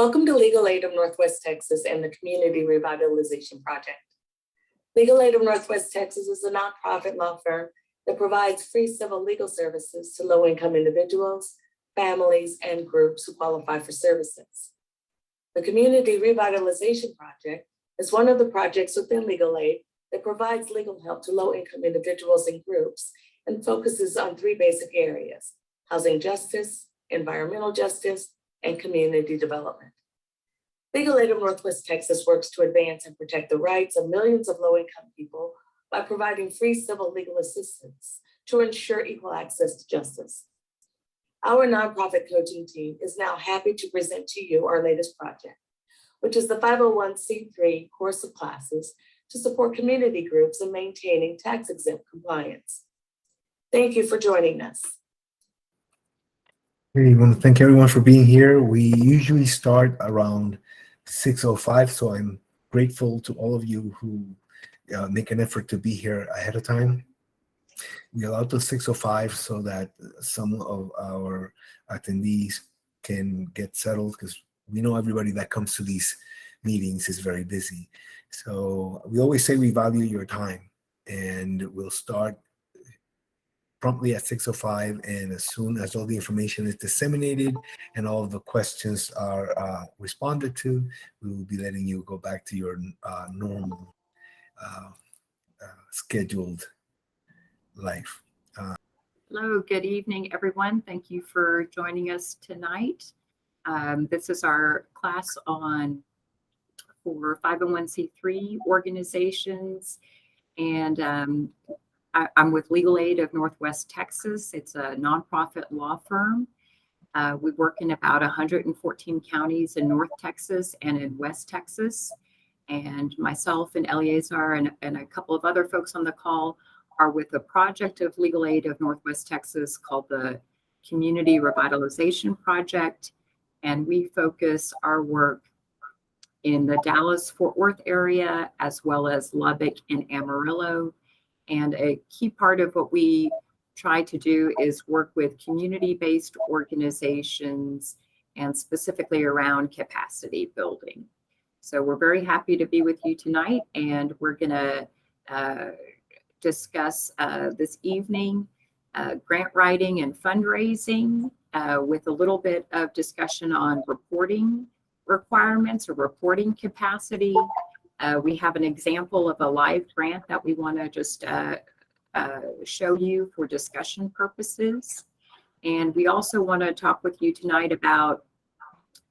Welcome to Legal Aid of Northwest Texas and the Community Revitalization Project. Legal Aid of Northwest Texas is a nonprofit law firm that provides free civil legal services to low-income individuals, families, and groups who qualify for services. The Community Revitalization Project is one of the projects within Legal Aid that provides legal help to low-income individuals and groups and focuses on three basic areas: housing justice, environmental justice, and community development. Legal Aid of Northwest Texas works to advance and protect the rights of millions of low-income people by providing free civil legal assistance to ensure equal access to justice. Our nonprofit coaching team is now happy to present to you our latest project, which is the 501c3 course of classes to support community groups in maintaining tax-exempt compliance. Thank you for joining us. We want to thank everyone for being here. We usually start around 6:05, so I'm grateful to all of you who make an effort to be here ahead of time. We allowed till 6:05 so that some of our attendees can get settled, because we know everybody that comes to these meetings is very busy. So we always say we value your time, and we'll start promptly at 6:05, and as soon as all the information is disseminated and all of the questions are responded to, we will be letting you go back to your normal scheduled life. Hello, good evening, everyone. Thank you for joining us tonight. This is our class for 501c3 organizations, and I'm with Legal Aid of Northwest Texas. It's a nonprofit law firm. We work in about 114 counties in North Texas and in West Texas. And myself and Eleazar and a couple of other folks on the call are with a project of Legal Aid of Northwest Texas called the Community Revitalization Project. And we focus our work in the Dallas-Fort Worth area, as well as Lubbock and Amarillo. And a key part of what we try to do is work with community-based organizations and specifically around capacity building. So we're very happy to be with you tonight, and we're going to discuss this evening grant writing and fundraising with a little bit of discussion on reporting requirements or reporting capacity. We have an example of a live grant that we want to just show you for discussion purposes. And we also want to talk with you tonight about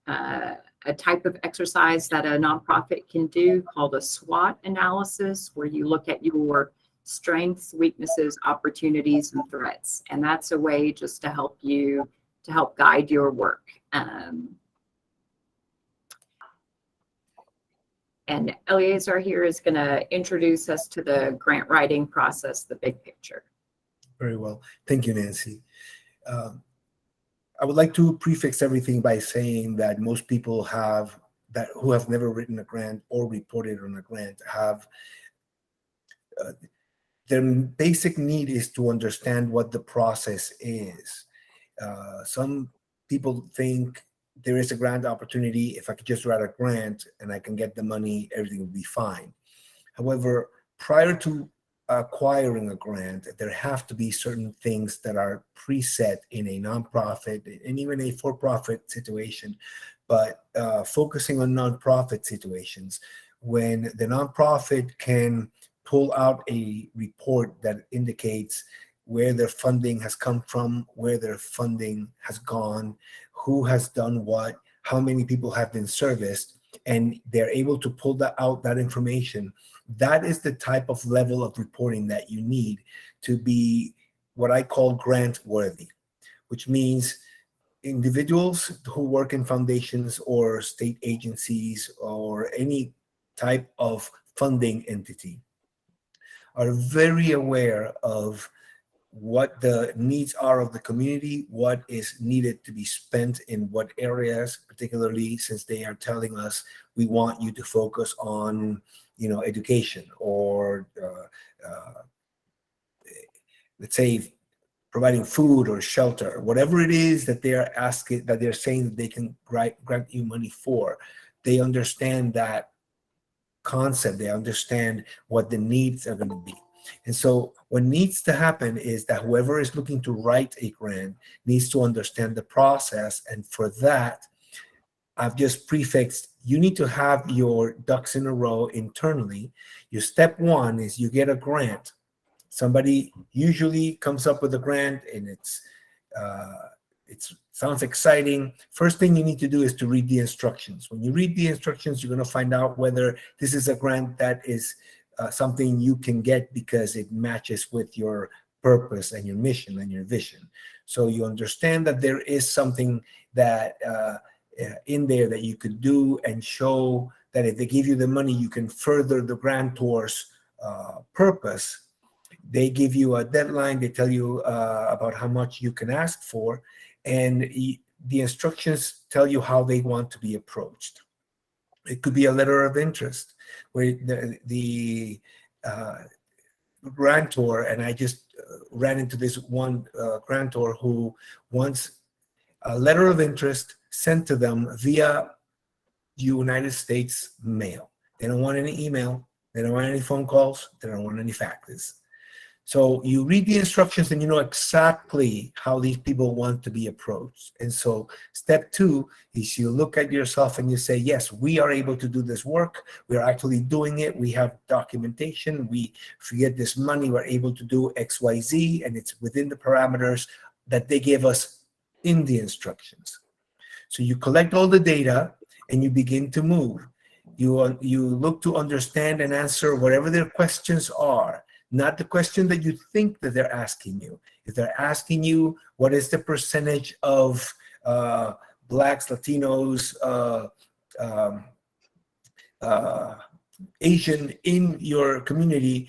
a type of exercise that a nonprofit can do called a SWOT analysis, where you look at your strengths, weaknesses, opportunities, and threats. And that's a way just to help you, to help guide your work. And Eleazar here is going to introduce us to the grant writing process, the big picture. Very well. Thank you, Nancy. I would like to prefix everything by saying that most people who have never written a grant or reported on a grant have their basic need is to understand what the process is. Some people think there is a grant opportunity. If I could just write a grant and I can get the money, everything will be fine. However, prior to acquiring a grant, there have to be certain things that are preset in a nonprofit and even a for-profit situation. But focusing on nonprofit situations, when the nonprofit can pull out a report that indicates where their funding has come from, where their funding has gone, who has done what, how many people have been serviced, and they're able to pull that information, that is the type of level of reporting that you need to be what I call grant worthy, which means individuals who work in foundations or state agencies or any type of funding entity are very aware of what the needs are of the community, what is needed to be spent in what areas, particularly since they are telling us, we want you to focus on, education, or let's say providing food or shelter, whatever it is that they're asking, that they're saying that they can grant you money for, they understand that concept, they understand what the needs are going to be. And so what needs to happen is that whoever is looking to write a grant needs to understand the process. And for that, I've just prefixed, you need to have your ducks in a row internally. Your step one is you get a grant. Somebody usually comes up with a grant and it sounds exciting. First thing you need to do is to read the instructions. When you read the instructions, you're going to find out whether this is a grant that is something you can get because it matches with your purpose and your mission and your vision. So you understand that there is something that in there that you could do and show that if they give you the money, you can further the grantor's purpose. They give you a deadline. They tell you about how much you can ask for, and the instructions tell you how they want to be approached. It could be a letter of interest where the grantor, and I just ran into this one grantor who wants a letter of interest sent to them via United States mail. They don't want any email. They don't want any phone calls. They don't want any faxes. So you read the instructions and you know exactly how these people want to be approached. And so step two is you look at yourself and you say, yes, we are able to do this work. We are actually doing it. We have documentation. We forget this money. We're able to do X, Y, Z, and it's within the parameters that they gave us in the instructions. So you collect all the data and you begin to move. You look to understand and answer whatever their questions are. Not the question that you think that they're asking you. If they're asking you, what is the percentage of Blacks, Latinos, Asian in your community,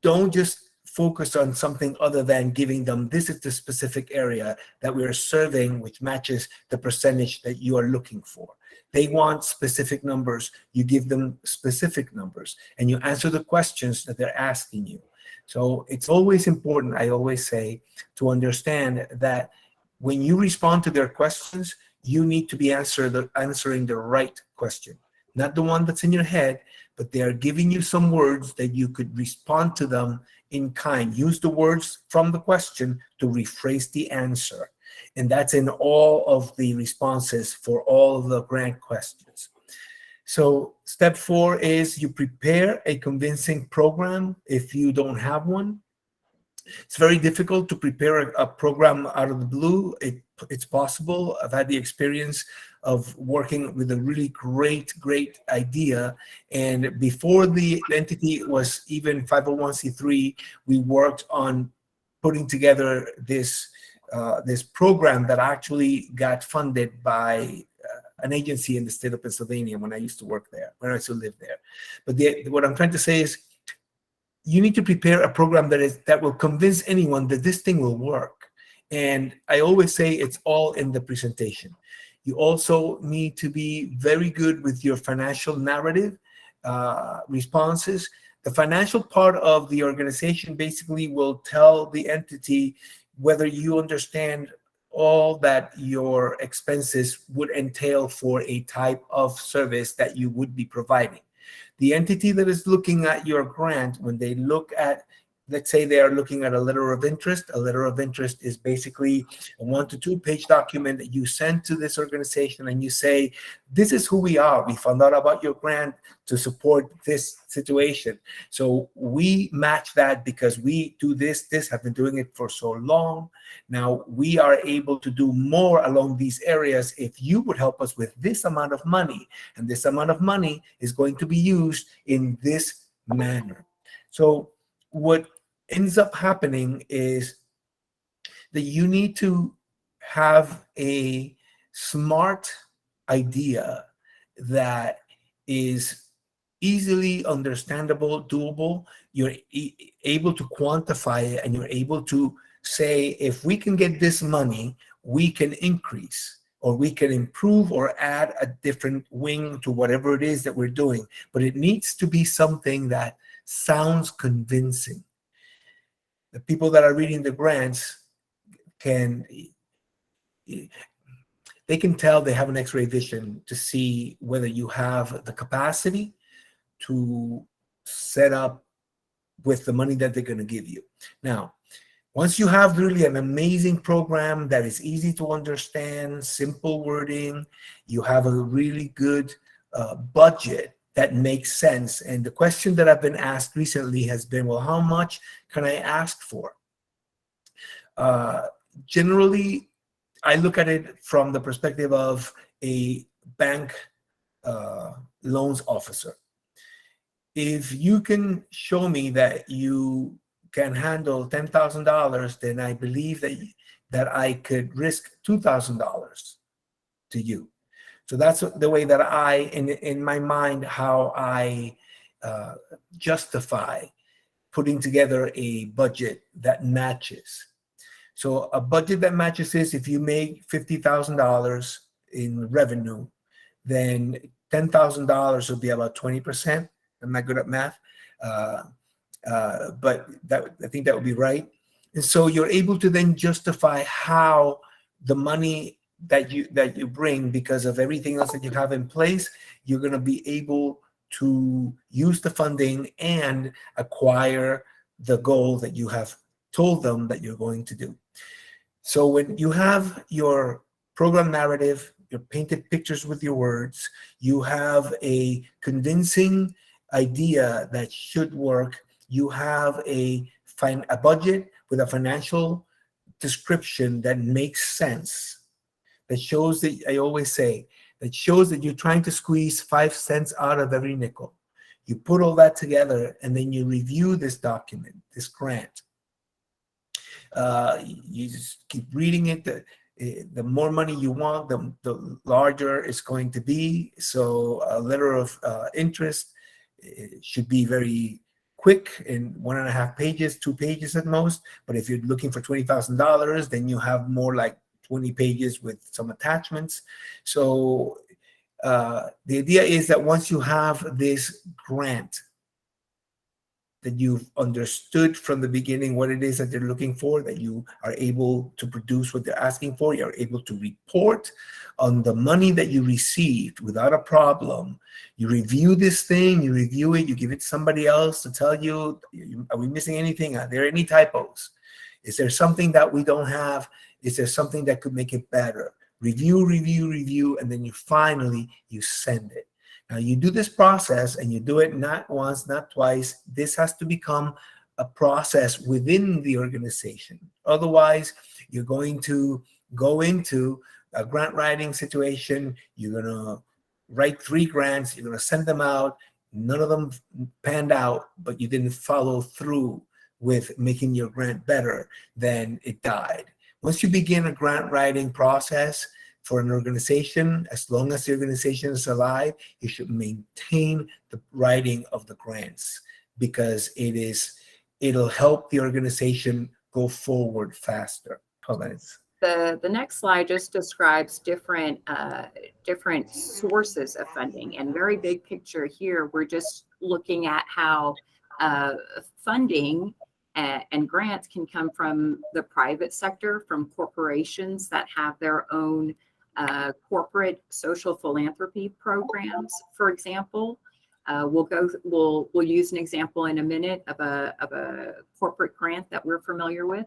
don't just focus on something other than giving them, this is the specific area that we are serving, which matches the percentage that you are looking for. They want specific numbers. You give them specific numbers and you answer the questions that they're asking you. So it's always important, I always say, to understand that when you respond to their questions, you need to be answering the right question, not the one that's in your head, but they are giving you some words that you could respond to them in kind. Use the words from the question to rephrase the answer. And that's in all of the responses for all of the grant questions. So step 4 is you prepare a convincing program if you don't have one. It's very difficult to prepare a program out of the blue. It's possible. I've had the experience of working with a really great idea. And before the entity was even 501c3, we worked on putting together this program that actually got funded by an agency in the state of Pennsylvania when I used to work there, when I used to live there. But what I'm trying to say is you need to prepare a program that will convince anyone that this thing will work. And I always say it's all in the presentation. You also need to be very good with your financial narrative responses. The financial part of the organization basically will tell the entity whether you understand all that your expenses would entail for a type of service that you would be providing. The entity that is looking at your grant, when they look at, let's say they are looking at a letter of interest. A letter of interest is basically a 1 to 2 page document that you send to this organization and you say, this is who we are. We found out about your grant to support this situation. So we match that because we do this, have been doing it for so long. Now we are able to do more along these areas if you would help us with this amount of money. And this amount of money is going to be used in this manner. So what ends up happening is that you need to have a smart idea that is easily understandable, doable. You're able to quantify it and you're able to say, if we can get this money, we can increase or we can improve or add a different wing to whatever it is that we're doing. But it needs to be something that sounds convincing. the people that are reading the grants they can tell they have an X-ray vision to see whether you have the capacity to set up with the money that they're going to give you. Now, once you have really an amazing program that is easy to understand, simple wording, you have a really good budget that makes sense. And the question that I've been asked recently has been, well, how much can I ask for? Generally, I look at it from the perspective of a bank loans officer. If you can show me that you can handle $10,000, then I believe that I could risk $2,000 to you. So that's the way that in my mind, how I justify putting together a budget that matches. So a budget that matches is if you make $50,000 in revenue, then $10,000 will be about 20%. I'm not good at math, but I think that would be right. And so you're able to then justify how the money that you bring, because of everything else that you have in place, you're going to be able to use the funding and acquire the goal that you have told them that you're going to do. So when you have your program narrative, your painted pictures with your words, you have a convincing idea that should work, you have a budget with a financial description that makes sense, that shows that, I always say, that shows that you're trying to squeeze 5 cents out of every nickel. You put all that together and then you review this document, this grant. You just keep reading it. The more money you want, the larger it's going to be. So a letter of interest, it should be very quick, in 1.5 pages, 2 pages at most. But if you're looking for $20,000, then you have more like 20 pages with some attachments. So the idea is that once you have this grant, that you've understood from the beginning what it is that they're looking for, that you are able to produce what they're asking for, you're able to report on the money that you received without a problem. You review this thing, you review it, you give it to somebody else to tell you, are we missing anything? Are there any typos? Is there something that we don't have? Is there something that could make it better? Review, and then you finally send it. Now you do this process and you do it not once, not twice. This has to become a process within the organization. Otherwise, you're going to go into a grant writing situation. You're going to write 3 grants. You're going to send them out. None of them panned out, but you didn't follow through with making your grant better. Then it died. Once you begin a grant writing process for an organization, as long as the organization is alive, you should maintain the writing of the grants, because it'll help the organization go forward faster. The next slide just describes different sources of funding, and very big picture here, we're just looking at how funding and grants can come from the private sector, from corporations that have their own corporate social philanthropy programs. For example, we'll use an example in a minute of a corporate grant that we're familiar with.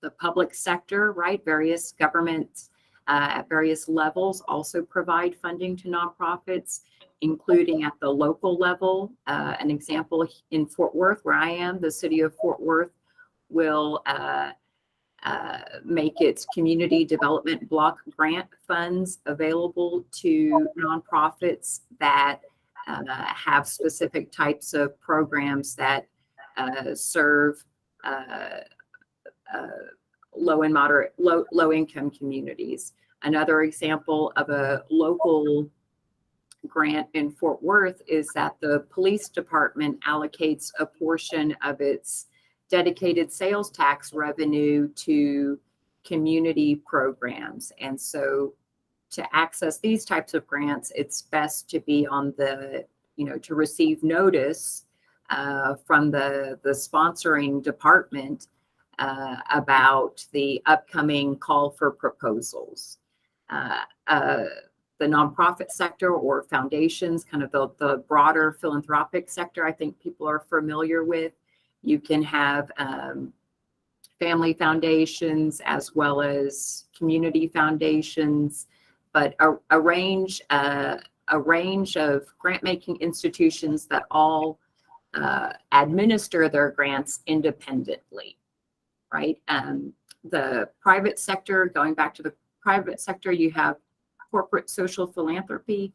The public sector, right? Various governments at various levels also provide funding to nonprofits, including at the local level. An example in Fort Worth, where I am, the city of Fort Worth will make its community development block grant funds available to nonprofits that have specific types of programs that serve low and moderate, low income communities. Another example of a local grant in Fort Worth is that the police department allocates a portion of its dedicated sales tax revenue to community programs. And so to access these types of grants, it's best to be on the, to receive notice from the sponsoring department about the upcoming call for proposals. The nonprofit sector or foundations, kind of the broader philanthropic sector, I think people are familiar with. You can have family foundations as well as community foundations, but a range of grant-making institutions that all administer their grants independently, right? The private sector, going back to the private sector, you have corporate social philanthropy.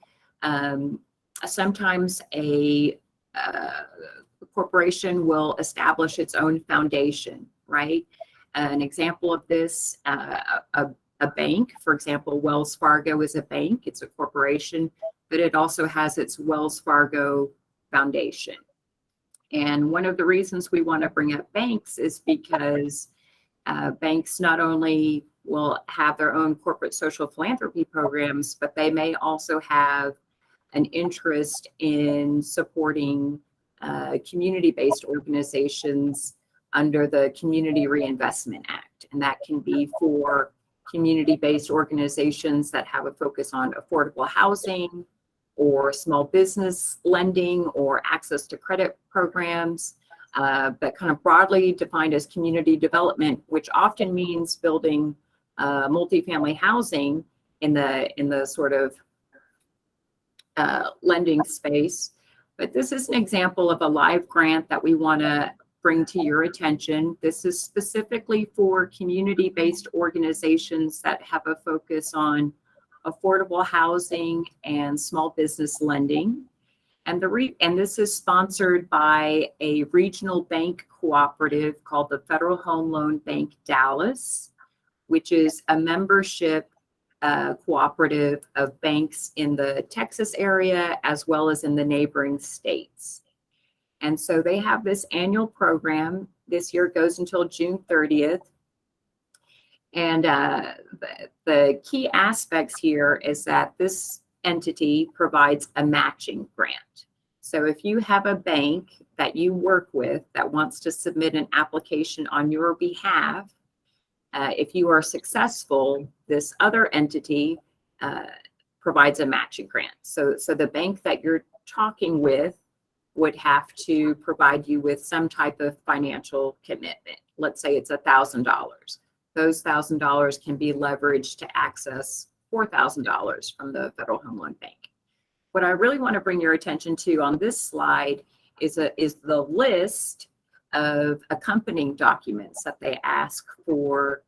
Sometimes a corporation will establish its own foundation, right? An example of this, a bank, for example, Wells Fargo is a bank, it's a corporation, but it also has its Wells Fargo Foundation. And one of the reasons we want to bring up banks is because banks not only will have their own corporate social philanthropy programs, but they may also have an interest in supporting community-based organizations under the Community Reinvestment Act. And that can be for community-based organizations that have a focus on affordable housing or small business lending or access to credit programs, but kind of broadly defined as community development, which often means building multifamily housing in the sort of lending space. But this is an example of a live grant that we want to bring to your attention. This is specifically for community-based organizations that have a focus on affordable housing and small business lending. And this is sponsored by a regional bank cooperative called the Federal Home Loan Bank Dallas, which is a membership cooperative of banks in the Texas area as well as in the neighboring states. And so they have this annual program. This year goes until June 30th. And the key aspects here is that this entity provides a matching grant. So if you have a bank that you work with that wants to submit an application on your behalf, if you are successful, this other entity provides a matching grant. So the bank that you're talking with would have to provide you with some type of financial commitment. Let's say it's $1,000. Those $1,000 can be leveraged to access $4,000 from the Federal Home Loan Bank. What I really want to bring your attention to on this slide is the list of accompanying documents that they ask for.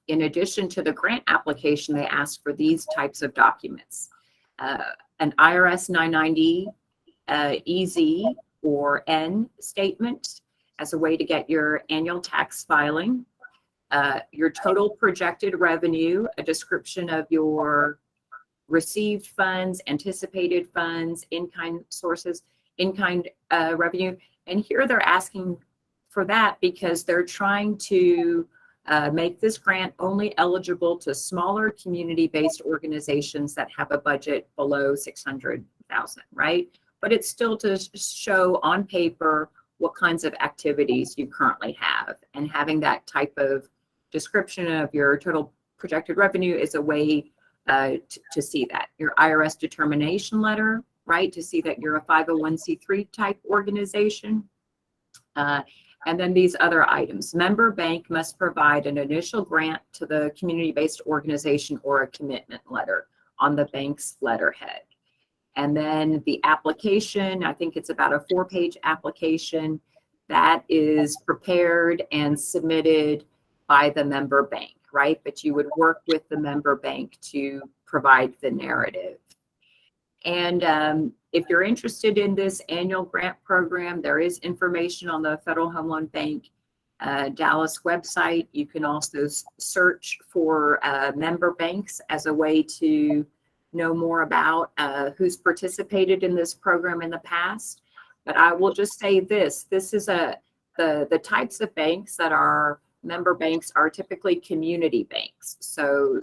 In addition to the grant application, they ask for these types of documents. An IRS 990 EZ or N statement as a way to get your annual tax filing. Your total projected revenue, a description of your received funds, anticipated funds, in-kind sources, in-kind revenue. And here they're asking for that because they're trying to make this grant only eligible to smaller community-based organizations that have a budget below $600,000, right? But it's still to show on paper what kinds of activities you currently have. And having that type of description of your total projected revenue is a way to see that. Your IRS determination letter, right, to see that you're a 501c3 type organization. And then these other items. Member bank must provide an initial grant to the community-based organization or a commitment letter on the bank's letterhead. And then the application, I think it's about a 4-page application that is prepared and submitted by the member bank, right? But you would work with the member bank to provide the narrative. And if you're interested in this annual grant program, there is information on the Federal Home Loan Bank Dallas website. You can also search for member banks as a way to know more about who's participated in this program in the past. But I will just say this is the types of banks that are member banks are typically community banks. So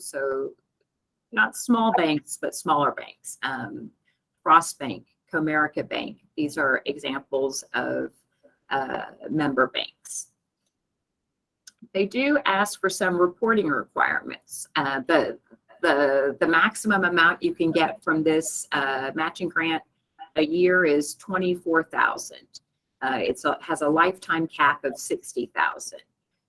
not small banks, but smaller banks. Frost Bank Comerica Bank. These are examples of member banks. They do ask for some reporting requirements. The maximum amount you can get from this matching grant a year is $24,000. It has a lifetime cap of $60,000.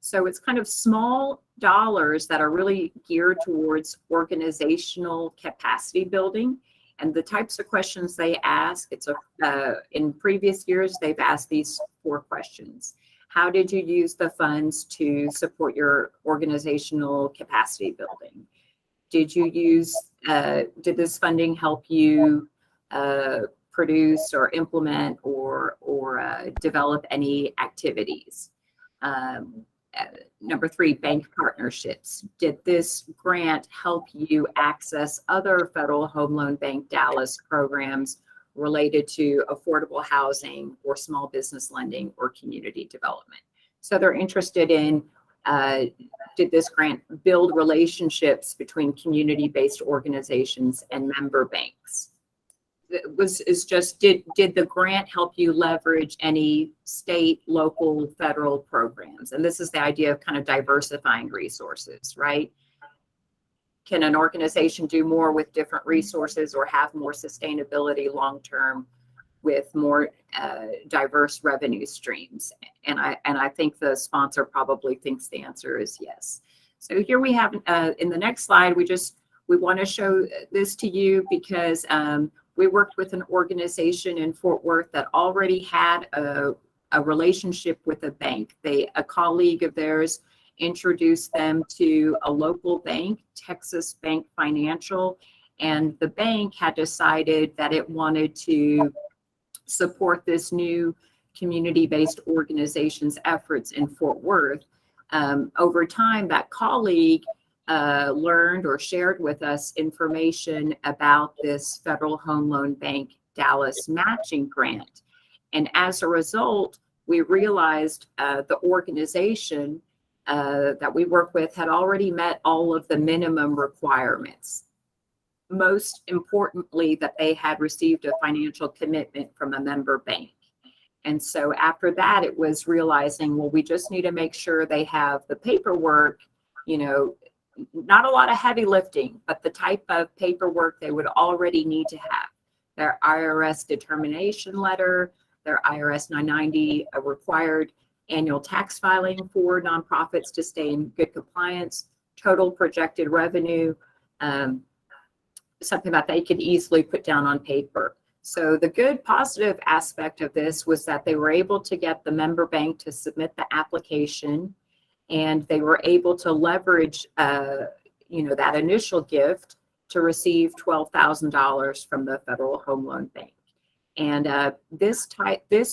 So it's kind of small dollars that are really geared towards organizational capacity building. And the types of questions they ask, in previous years, they've asked these 4 questions. How did you use the funds to support your organizational capacity building? Did this funding help you produce or implement or develop any activities? Number 3, bank partnerships. Did this grant help you access other Federal Home Loan Bank Dallas programs related to affordable housing or small business lending or community development? So they're interested in, did this grant build relationships between community-based organizations and member banks? Did the grant help you leverage any state, local, federal programs? And this is the idea of kind of diversifying resources, right? Can an organization do more with different resources or have more sustainability long-term with more diverse revenue streams? And I think the sponsor probably thinks the answer is yes. So here we have, in the next slide, we want to show this to you because we worked with an organization in Fort Worth that already had a relationship with a bank. A colleague of theirs introduced them to a local bank, Texas Bank Financial, and the bank had decided that it wanted to support this new community-based organization's efforts in Fort Worth. Over time, that colleague learned or shared with us information about this Federal Home Loan Bank Dallas matching grant. And as a result, we realized the organization that we work with had already met all of the minimum requirements. Most importantly, that they had received a financial commitment from a member bank. And so after that, it was realizing, well, we just need to make sure they have the paperwork, not a lot of heavy lifting, but the type of paperwork they would already need to have. Their IRS determination letter, their IRS 990, a required annual tax filing for nonprofits to stay in good compliance, total projected revenue, something that they could easily put down on paper. So the good positive aspect of this was that they were able to get the member bank to submit the application, and they were able to leverage, that initial gift to receive $12,000 from the Federal Home Loan Bank. And this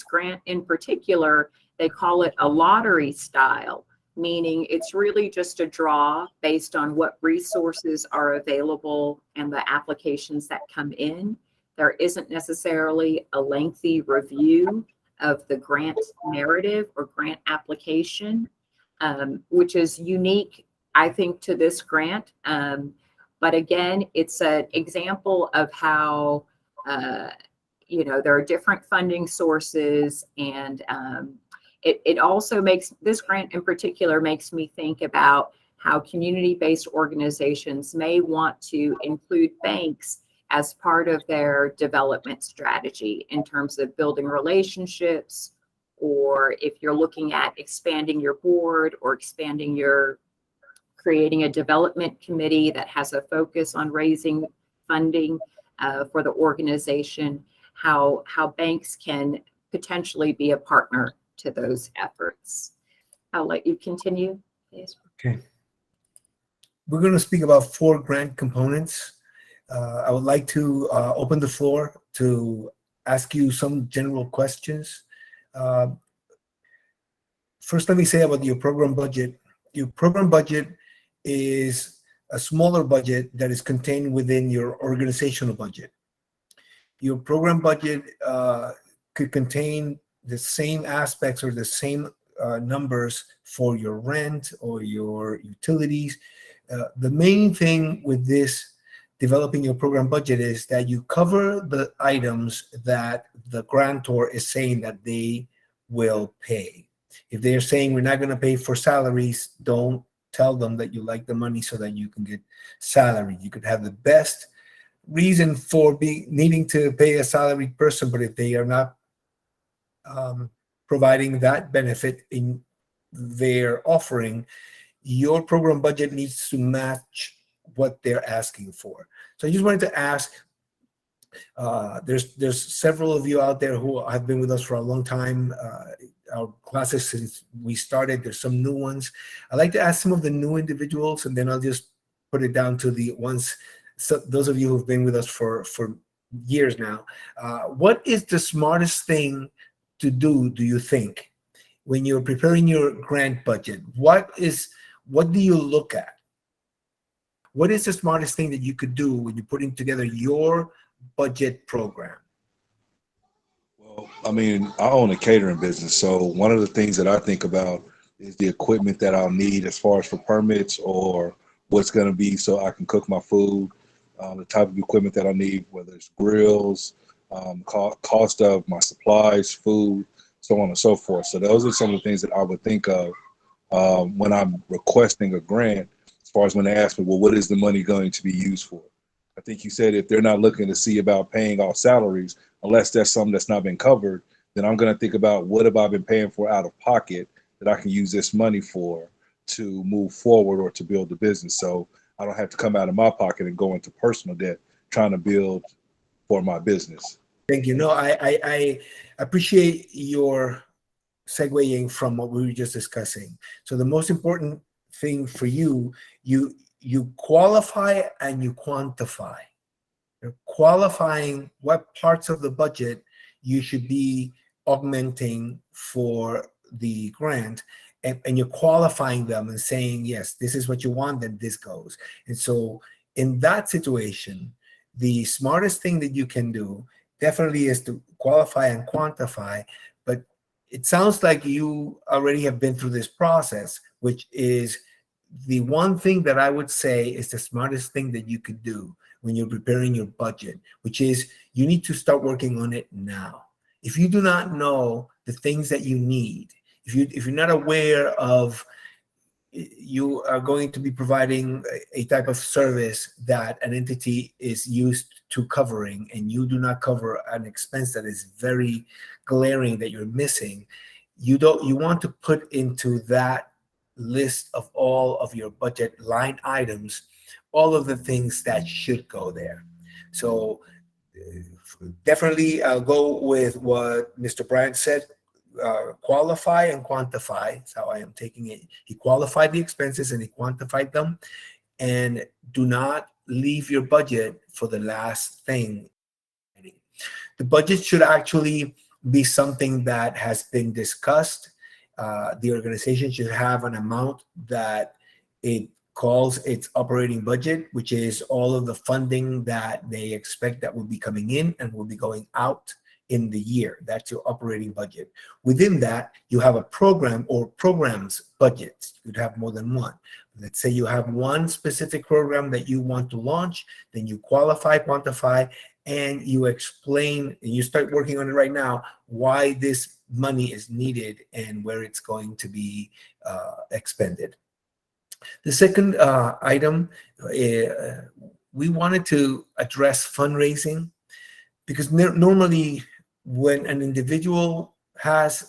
grant in particular, they call it a lottery style, meaning it's really just a draw based on what resources are available and the applications that come in. There isn't necessarily a lengthy review of the grant narrative or grant application, which is unique, I think, to this grant. But again, it's an example of how, there are different funding sources, and it also makes, this grant in particular makes me think about how community-based organizations may want to include banks as part of their development strategy in terms of building relationships, or if you're looking at expanding your board or creating a development committee that has a focus on raising funding for the organization, how banks can potentially be a partner to those efforts. I'll let you continue, please. Okay. We're going to speak about 4 grant components. I would like to open the floor to ask you some general questions. First, let me say about your program budget. Your program budget is a smaller budget that is contained within your organizational budget. Your program budget could contain the same aspects or the same numbers for your rent or your utilities. The main thing with this developing your program budget is that you cover the items that the grantor is saying that they will pay. If they're saying we're not going to pay for salaries, don't tell them that you like the money so that you can get salary. You could have the best reason for needing to pay a salaried person, but if they are not providing that benefit in their offering, your program budget needs to match what they're asking for. So I just wanted to ask, there's several of you out there who have been with us for a long time. Our classes since we started, there's some new ones. I'd like to ask some of the new individuals, and then I'll just put it down to the ones, so those of you who've been with us for years now. What is the smartest thing to do you think, when you're preparing your grant budget? What do you look at? What is the smartest thing that you could do when you're putting together your budget program? Well, I mean, I own a catering business, so one of the things that I think about is the equipment that I'll need as far as for permits, or what's going to be so I can cook my food, the type of equipment that I need, whether it's grills, cost of my supplies, food, so on and so forth. So those are some of the things that I would think of when I'm requesting a grant, as far as when they ask me, well, what is the money going to be used for? I think you said if they're not looking to see about paying off salaries, unless that's something that's not been covered, then I'm going to think about what have I been paying for out of pocket that I can use this money for to move forward or to build the business. So I don't have to come out of my pocket and go into personal debt trying to build for my business. Thank you. No, I appreciate your segueing from what we were just discussing. So the most important thing for you qualify and you quantify. You're qualifying what parts of the budget you should be augmenting for the grant, and you're qualifying them and saying, yes, this is what you want, then this goes. And so in that situation, the smartest thing that you can do definitely is to qualify and quantify. But it sounds like you already have been through this process, which is the one thing that I would say is the smartest thing that you could do when you're preparing your budget, which is you need to start working on it now. If you do not know the things that you need, if you're not aware of, you are going to be providing a type of service that an entity is used to covering, and you do not cover an expense that is very glaring that you're missing, you want to put into that list of all of your budget line items all of the things that should go there. So definitely go with what Mr. Bryant said. Qualify and quantify. That's how I am taking it. He qualified the expenses and he quantified them. And do not leave your budget for the last thing. The budget should actually be something that has been discussed. The organization should have an amount that it calls its operating budget, which is all of the funding that they expect that will be coming in and will be going out in the year. That's your operating budget. Within that, you have a program or programs budget. You'd have more than one. Let's say you have one specific program that you want to launch, then you qualify, quantify, and you explain, and you start working on it right now, why this money is needed and where it's going to be expended. The second item, we wanted to address fundraising, because normally when an individual has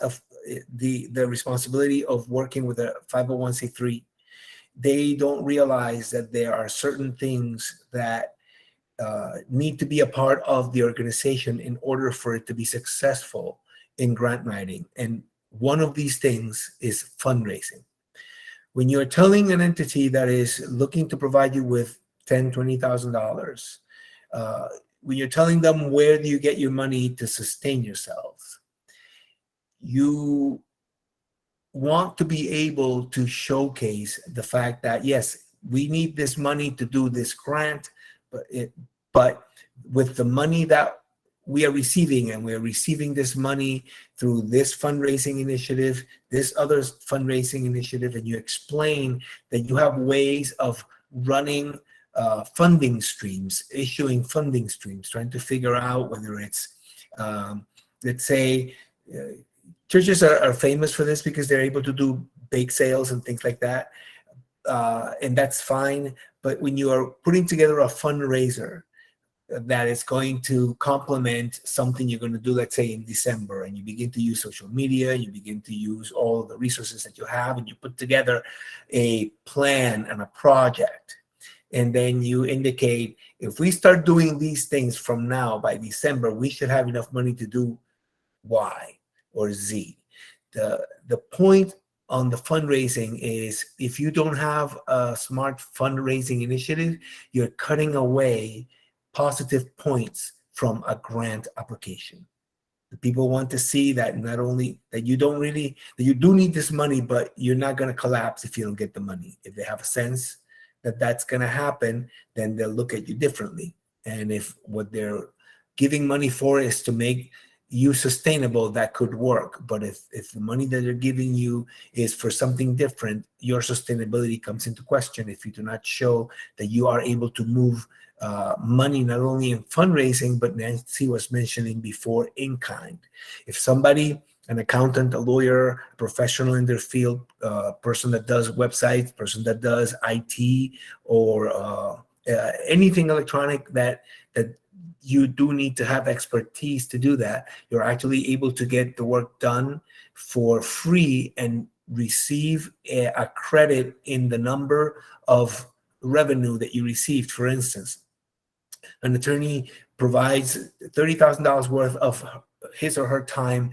the responsibility of working with a 501c3, they don't realize that there are certain things that need to be a part of the organization in order for it to be successful in grant writing. And one of these things is fundraising. When you're telling an entity that is looking to provide you with $10,000, $20,000, when you're telling them where do you get your money to sustain yourselves, you want to be able to showcase the fact that, yes, we need this money to do this grant, but with the money that we are receiving, and we're receiving this money through this fundraising initiative, this other fundraising initiative, and you explain that you have ways of running funding streams, issuing funding streams, trying to figure out whether it's, let's say, churches are famous for this because they're able to do bake sales and things like that. And that's fine. But when you are putting together a fundraiser that is going to complement something you're going to do, let's say in December, and you begin to use social media, you begin to use all the resources that you have, and you put together a plan and a project. And then you indicate, if we start doing these things from now by December, we should have enough money to do Y or Z. The point on the fundraising is, if you don't have a smart fundraising initiative, you're cutting away positive points from a grant application. The people want to see that not only that you do need this money, but you're not going to collapse if you don't get the money. If they have a sense that that's going to happen, then they'll look at you differently. And if what they're giving money for is to make you sustainable, that could work. But if the money that they're giving you is for something different, your sustainability comes into question if you do not show that you are able to move money not only in fundraising, but Nancy was mentioning before, in kind. If somebody, an accountant, a lawyer, a professional in their field, person that does websites, person that does IT, or anything electronic that you do need to have expertise to do that, you're actually able to get the work done for free and receive a credit in the number of revenue that you received. For instance, an attorney provides $30,000 worth of his or her time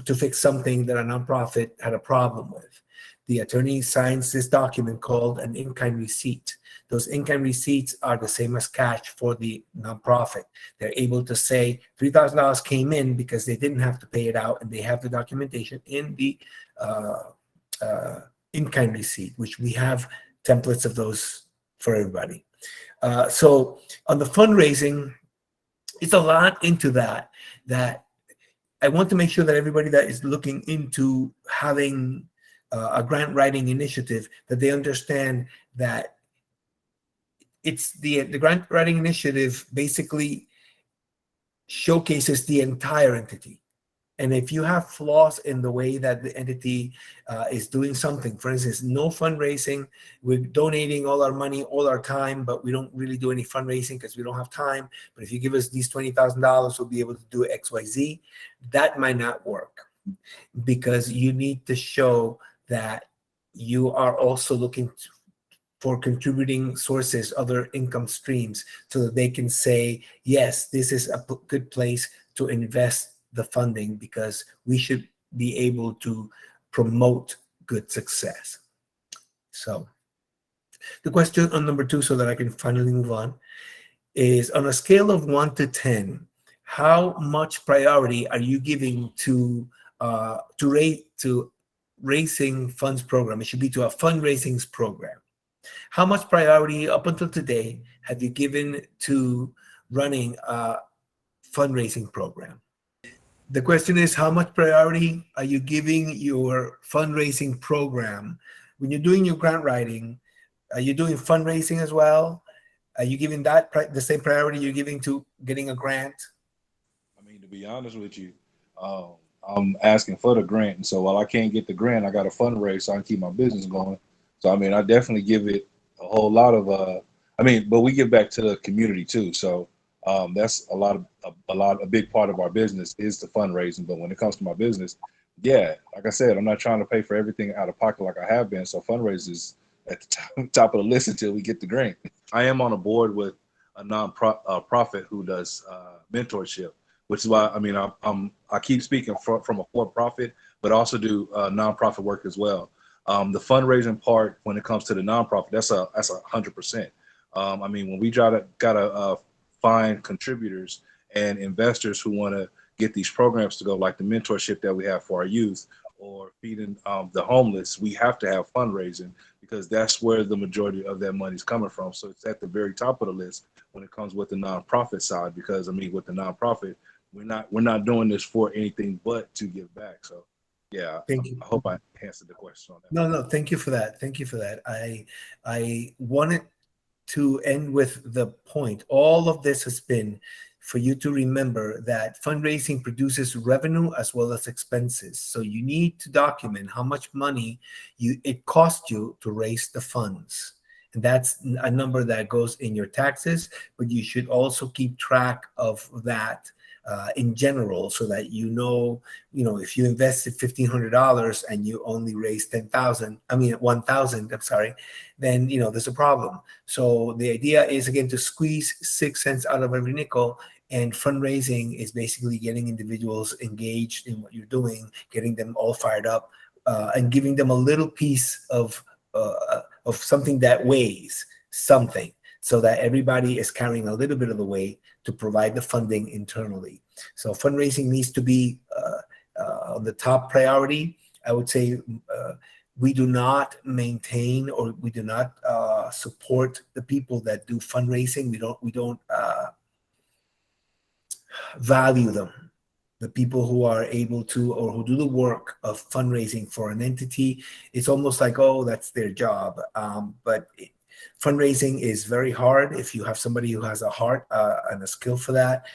to fix something that a nonprofit had a problem with. The attorney signs this document called an in-kind receipt. Those in-kind receipts are the same as cash for the nonprofit. They're able to say $3,000 came in because they didn't have to pay it out, and they have the documentation in the in-kind receipt, which we have templates of those for everybody. So on the fundraising, it's a lot into that I want to make sure that everybody that is looking into having a grant writing initiative, that they understand that it's the grant writing initiative basically showcases the entire entity. And if you have flaws in the way that the entity is doing something, for instance, no fundraising, we're donating all our money, all our time, but we don't really do any fundraising because we don't have time. But if you give us these $20,000, we'll be able to do X, Y, Z. That might not work, because you need to show that you are also looking for contributing sources, other income streams, so that they can say, yes, this is a good place to invest the funding, because we should be able to promote good success. So the question on number 2, so that I can finally move on, is, on a scale of 1 to 10, how much priority are you giving to raising funds program? It should be to a fundraising program. How much priority up until today have you given to running a fundraising program? The question is, how much priority are you giving your fundraising program? When you're doing your grant writing, are you doing fundraising as well? Are you giving that the same priority you're giving to getting a grant? I mean, to be honest with you, I'm asking for the grant. And so while I can't get the grant, I got to fundraise so I can keep my business going. So, I mean, I definitely give it a whole lot of, but we give back to the community too. So that's a big part of our business is the fundraising. But when it comes to my business, yeah, like I said, I'm not trying to pay for everything out of pocket like I have been. So fundraising is at the top of the list until we get the grant. I am on a board with a non-profit who does mentorship, which is why, I mean, I keep speaking from a for-profit, but also do nonprofit work as well. The fundraising part, when it comes to the nonprofit, that's 100%. I mean, when we gotta find contributors and investors who want to get these programs to go, like the mentorship that we have for our youth, or feeding the homeless, we have to have fundraising, because that's where the majority of that money is coming from. So it's at the very top of the list when it comes with the nonprofit side, because I mean, with the nonprofit, we're not doing this for anything but to give back. So yeah, Thank you. I hope I answered the question on that. No, thank you for that. Thank you for that. I wanted to end with the point, all of this has been for you to remember that fundraising produces revenue as well as expenses. So you need to document how much money it cost you to raise the funds. And that's a number that goes in your taxes, but you should also keep track of that in general, so that if you invested $1,500 and you only raised 1,000, I'm sorry, then there's a problem. So the idea is, again, to squeeze 6 cents out of every nickel. And fundraising is basically getting individuals engaged in what you're doing, getting them all fired up, and giving them a little piece of something that weighs something, so that everybody is carrying a little bit of the weight to provide the funding internally. So fundraising needs to be on the top priority. I would say we do not maintain, or we do not support the people that do fundraising. We don't value them. The people who are able to, or who do the work of fundraising for an entity, it's almost like, oh, that's their job. But fundraising is very hard. If you have somebody who has a heart and a skill for that,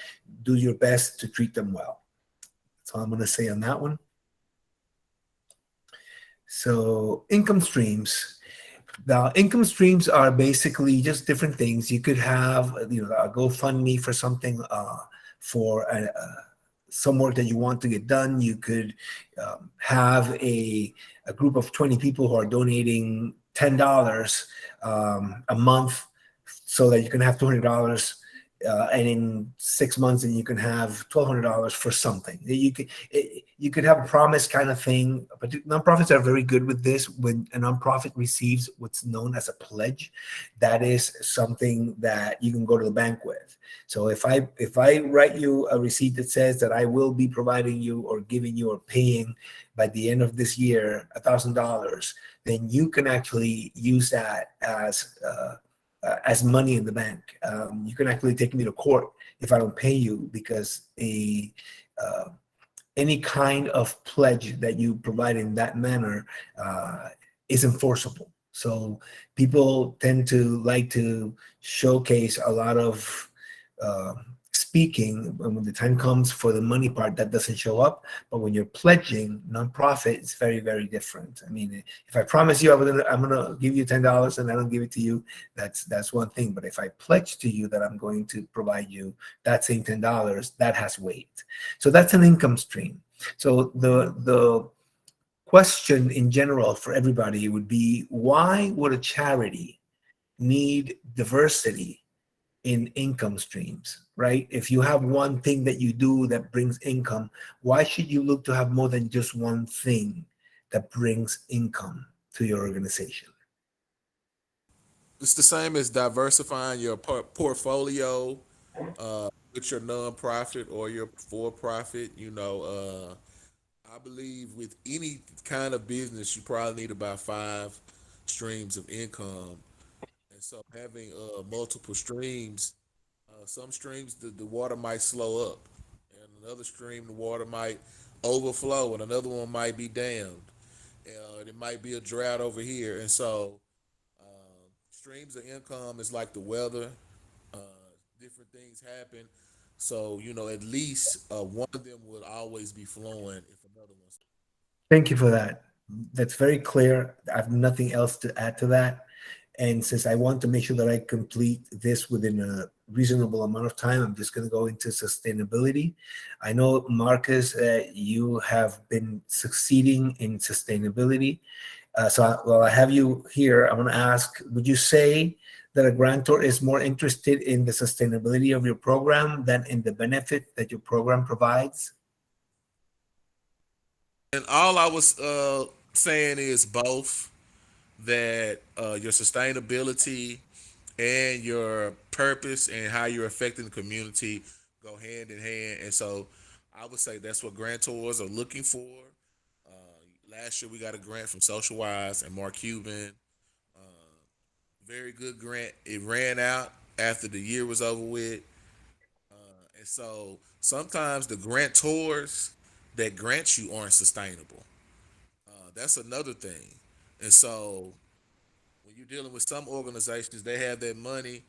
do your best to treat them well. That's all I'm going to say on that one. So income streams. Now, income streams are basically just different things. You could have, a GoFundMe for something, for some work that you want to get done. You could have a group of 20 people who are donating $10 a month, so that you can have $200, and in 6 months, and you can have $1,200 for something. You could have a promise kind of thing, but nonprofits are very good with this. When a nonprofit receives what's known as a pledge, that is something that you can go to the bank with. So if I write you a receipt that says that I will be providing you, or giving you, or paying by the end of this year $1,000, then you can actually use that as money in the bank. You can actually take me to court if I don't pay you, because any kind of pledge that you provide in that manner is enforceable. So people tend to like to showcase a lot of speaking, and when the time comes for the money part, that doesn't show up. But when you're pledging nonprofit, it's very, very different. I mean, if I promise you I'm gonna give you $10 and I don't give it to you, that's one thing. But if I pledge to you that I'm going to provide you that same $10, that has weight. So that's an income stream. So the question in general for everybody would be, why would a charity need diversity in income streams, right? If you have one thing that you do that brings income, why should you look to have more than just one thing that brings income to your organization? It's the same as diversifying your portfolio with your nonprofit or your for-profit. I believe with any kind of business, you probably need about 5 streams of income. And so having multiple streams, some streams the water might slow up, and another stream the water might overflow, and another one might be dammed. It might be a drought over here, and so streams of income is like the weather. Uh, Different things happen, so at least one of them would always be flowing if another one's. Thank you for that. That's very clear. I have nothing else to add to that. And since I want to make sure that I complete this within a reasonable amount of time, I'm just going to go into sustainability. I know, Marcus, you have been succeeding in sustainability. While I have you here, I want to ask, would you say that a grantor is more interested in the sustainability of your program than in the benefit that your program provides? And all I was saying is both, that your sustainability and your purpose and how you're affecting the community go hand in hand. And so I would say that's what grantors are looking for. Last year we got a grant from Social Wise and Mark Cuban. Very good grant. It ran out after the year was over with. And so sometimes the grantors that grant you aren't sustainable. That's another thing. And so when you're dealing with some organizations, they have that money.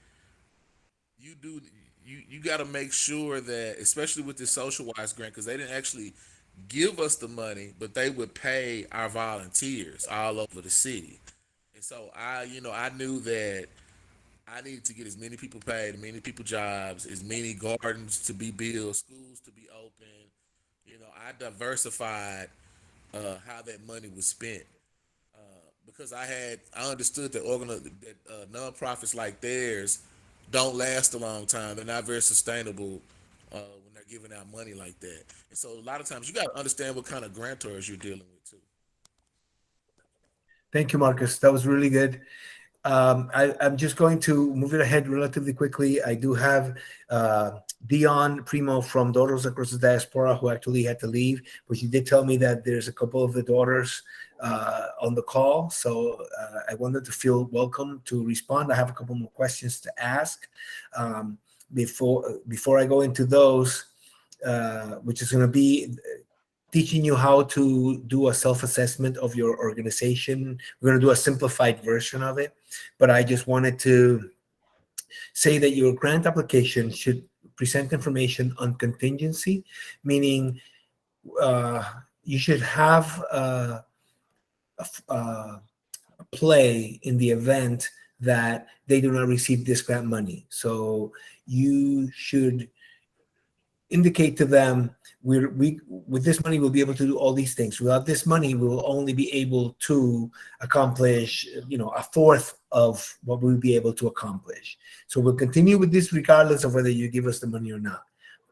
You got to make sure that, especially with the social wise grant, because they didn't actually give us the money, but they would pay our volunteers all over the city. And so I knew that I needed to get as many people paid, as many people jobs, as many gardens to be built, schools to be open. I diversified how that money was spent because I understood that nonprofits like theirs don't last a long time. They're not very sustainable when they're giving out money like that. And so a lot of times you got to understand what kind of grantors you're dealing with too. Thank you, Marcus. That was really good. I'm just going to move it ahead relatively quickly. I do have Dion Primo from Daughters Across the Diaspora, who actually had to leave, but she did tell me that there's a couple of the daughters on the call. So I wanted to feel welcome to respond. I have a couple more questions to ask. Before I go into those, which is going to be teaching you how to do a self-assessment of your organization. We're going to do a simplified version of it, but I just wanted to say that your grant application should present information on contingency, meaning you should have a play in the event that they do not receive this grant money. So you should indicate to them, we with this money we'll be able to do all these things. Without this money, we will only be able to accomplish, a fourth of what we'll be able to accomplish. So we'll continue with this regardless of whether you give us the money or not.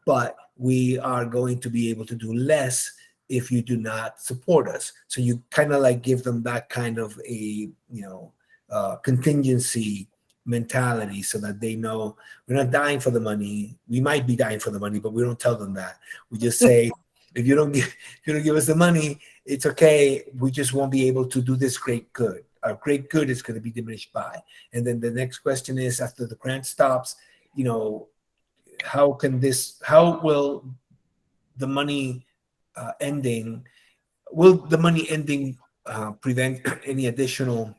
But we are going to be able to do less if you do not support us. So you kind of like give them that kind of a contingency mentality, so that they know we're not dying for the money. We might be dying for the money, but we don't tell them that. We just say, if you don't give us the money, it's okay. We just won't be able to do this great good. Our great good is going to be diminished by. And then the next question is, after the grant stops, how will the money ending prevent any additional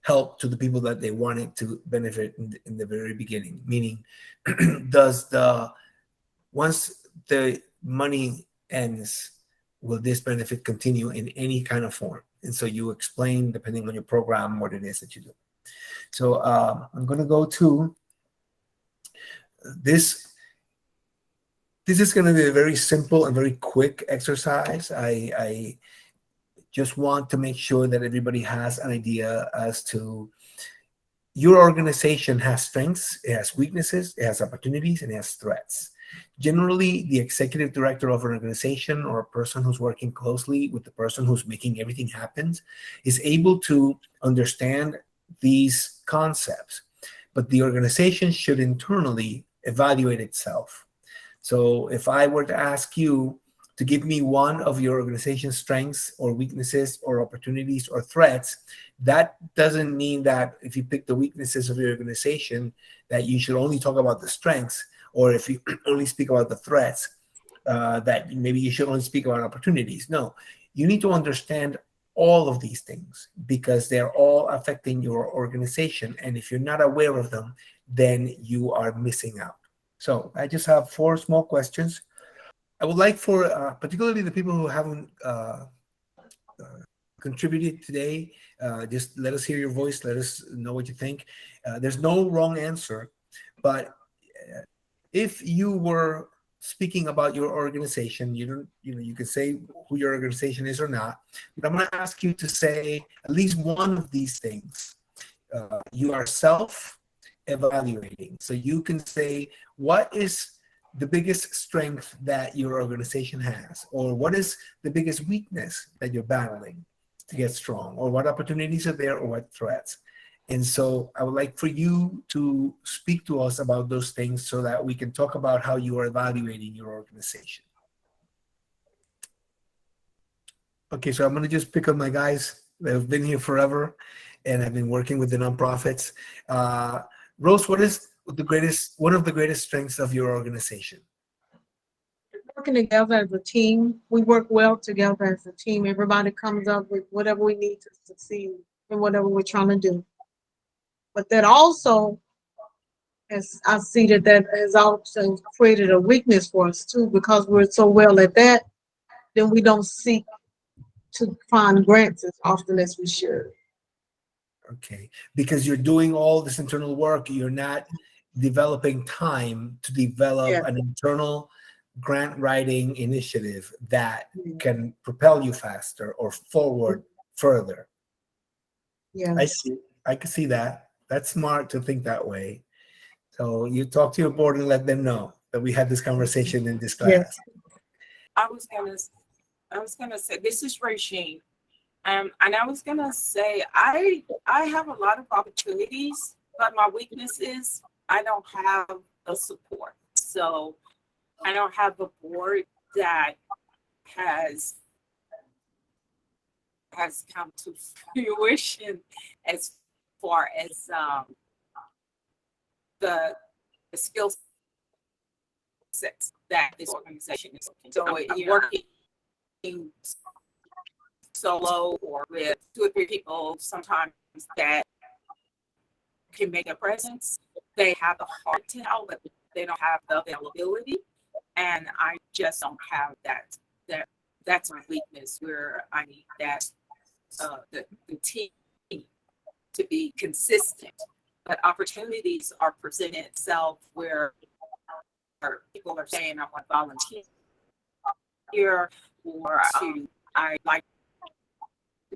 help to the people that they wanted to benefit in the very beginning? Meaning, once the money ends, will this benefit continue in any kind of form? And so you explain, depending on your program, what it is that you do. So I'm going to go to this. This is going to be a very simple and very quick exercise. I just want to make sure that everybody has an idea as to your organization has strengths, it has weaknesses, it has opportunities, and it has threats. Generally, the executive director of an organization, or a person who's working closely with the person who's making everything happen, is able to understand these concepts. But the organization should internally evaluate itself. So if I were to ask you to give me one of your organization's strengths or weaknesses or opportunities or threats, that doesn't mean that if you pick the weaknesses of your organization, that you should only talk about the strengths, or if you only speak about the threats, that maybe you should only speak about opportunities. No, you need to understand all of these things, because they're all affecting your organization. And if you're not aware of them, then you are missing out. So I just have 4 small questions. I would like for particularly the people who haven't contributed today, just let us hear your voice. Let us know what you think. There's no wrong answer, but if you were speaking about your organization, you can say who your organization is or not, but I'm going to ask you to say at least one of these things. You are self-evaluating. So you can say, what is the biggest strength that your organization has, or what is the biggest weakness that you're battling to get strong, or what opportunities are there, or what threats. And so I would like for you to speak to us about those things so that we can talk about how you are evaluating your organization. Okay, so I'm going to just pick up my guys that have been here forever and have been working with the nonprofits. Rose, what is one of the greatest strengths of your organization? Working together as a team. We work well together as a team. Everybody comes up with whatever we need to succeed in whatever we're trying to do. But that also, as I see that has also created a weakness for us too, because we're so well at that, then we don't seek to find grants as often as we should. Okay, because you're doing all this internal work, you're not developing time to develop Yeah. an internal grant writing initiative that can propel you faster or forward further. I Yes. see. I can see that. That's smart to think that way. So you talk to your board and let them know that we had this conversation in this Yes. class. I was gonna say, this is Regine. And I was gonna say, I have a lot of opportunities, but my weakness is I don't have the support. So I don't have a board that has come to fruition as far as the skill sets that this organization is looking. So you're working solo or with 2 or 3 people sometimes that can make a presence. They have the heart to help, but they don't have the availability. And I just don't have that. That's my weakness, where I need that the team to be consistent. But opportunities are presenting itself where people are saying, I want to volunteer, or I like,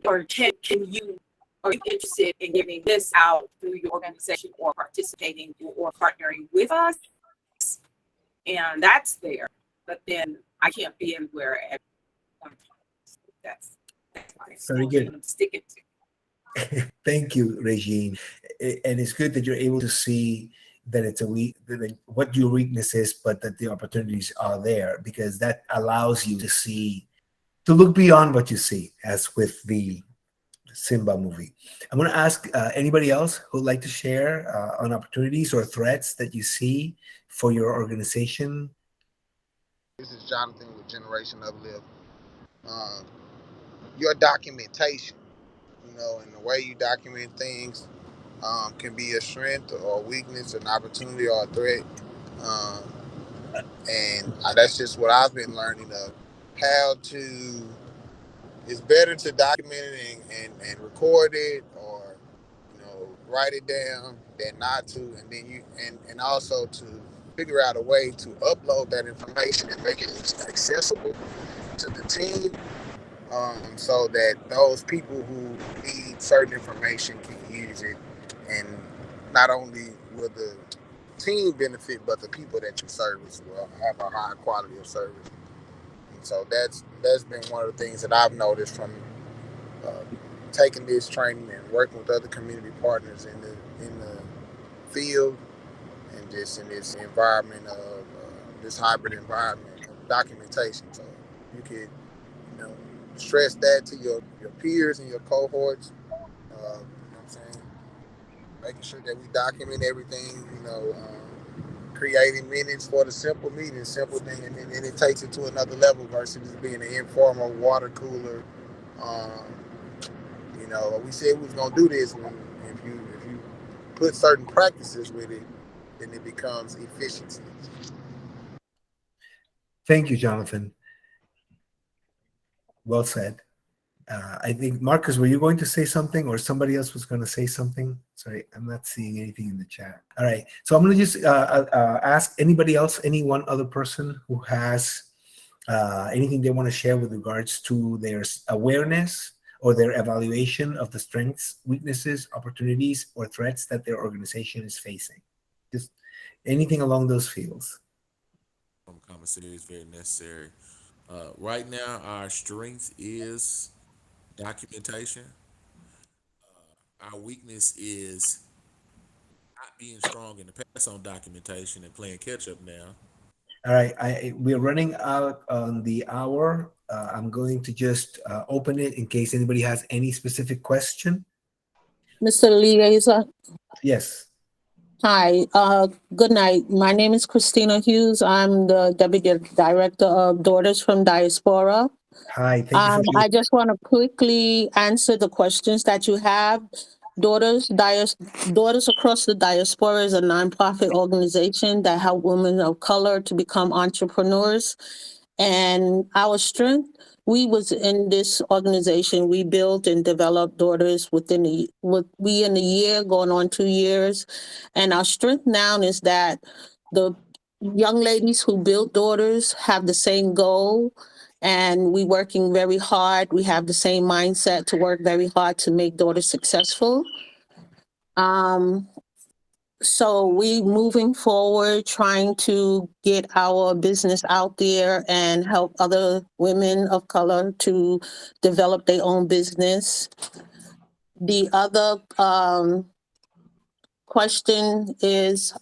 or can you, are you interested in giving this out through your organization or participating or partnering with us? And that's there, but then I can't be everywhere at one time. That's my Very story, good. and I'm sticking to. Thank you, Regine. And it's good that you're able to see that it's what your weakness is, but that the opportunities are there, because that allows you to look beyond what you see, as with the Simba movie. I'm going to ask anybody else who'd like to share on opportunities or threats that you see for your organization. This is Jonathan with Generation Uplift. Your documentation, and the way you document things can be a strength or a weakness, an opportunity or a threat. Um, and that's just what I've been learning of how to. It's better to document it and record it, or write it down, than not to, and then and also to figure out a way to upload that information and make it accessible to the team, so that those people who need certain information can use it, and not only will the team benefit, but the people that you service will have a high quality of service. And so that's been one of the things that I've noticed from uh, taking this training and working with other community partners in the field, and just in this environment of this hybrid environment of documentation. So you could stress that to your peers and your cohorts. You know what I'm saying? Making sure that we document everything, creating minutes for the simple meetings, simple thing, and then it takes it to another level versus just being an informal water cooler. Um, we said we was gonna do this, and if you put certain practices with it, then it becomes efficiency. Thank you, Jonathan. Well said. I think, Marcus, were you going to say something, or somebody else was going to say something? Sorry, I'm not seeing anything in the chat. All right. So I'm going to just ask anybody else, any one other person who has anything they want to share with regards to their awareness or their evaluation of the strengths, weaknesses, opportunities, or threats that their organization is facing. Just anything along those fields. Commissary is very necessary. Right now, our strength is documentation. Our weakness is not being strong in the past on documentation and playing catch up now. All right, we're running out on the hour. I'm going to just open it in case anybody has any specific question. Mr. Liaison. Yes. Hi, good night. My name is Christina Hughes. I'm the Deputy Director of Daughters from Diaspora. Hi, thank you for I just want to quickly answer the questions that you have. Daughters Across the Diaspora is a nonprofit organization that help women of color to become entrepreneurs. And our strength, we was in this organization, we built and developed daughters in a year, going on 2 years. And our strength now is that the young ladies who built daughters have the same goal, and we working very hard. We have the same mindset to work very hard to make daughters successful. So we moving forward, trying to get our business out there and help other women of color to develop their own business. The other question is,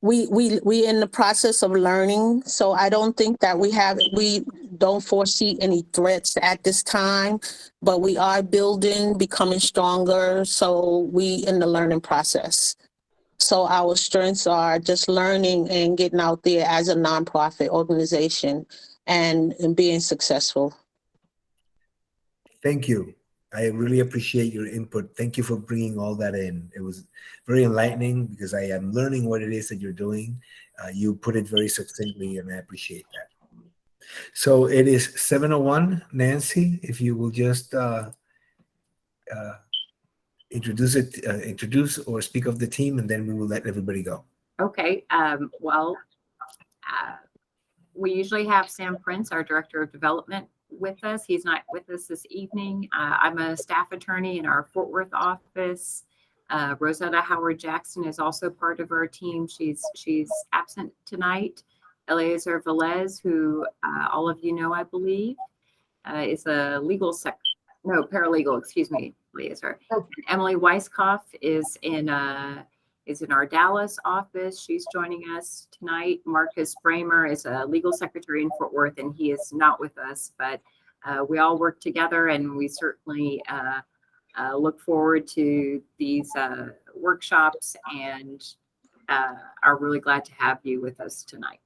we in the process of learning, so I don't think that we don't foresee any threats at this time, but we are building, becoming stronger, so we in the learning process. So our strengths are just learning and getting out there as a nonprofit organization and being successful. Thank you. I really appreciate your input. Thank you for bringing all that in. It was very enlightening because I am learning what it is that you're doing. You put it very succinctly, and I appreciate that. So it is 7:01. Nancy, if you will just introduce or speak of the team, and then we will let everybody go. Okay. We usually have Sam Prince, our Director of Development, with us. He's not with us this evening. I'm a staff attorney in our Fort Worth office. Rosetta Howard Jackson is also part of our team. She's absent tonight. Eleazar Velez, who all of you know, I believe, is a paralegal, excuse me, Eleazar. And Emily Weiskopf is in our Dallas office. She's joining us tonight. Marcus Bramer is a legal secretary in Fort Worth, and he is not with us, but we all work together, and we certainly look forward to these workshops and are really glad to have you with us tonight.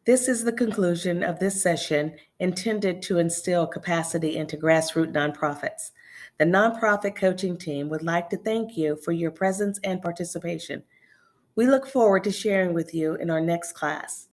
This is the conclusion of this session intended to instill capacity into grassroots nonprofits. The nonprofit coaching team would like to thank you for your presence and participation. We look forward to sharing with you in our next class.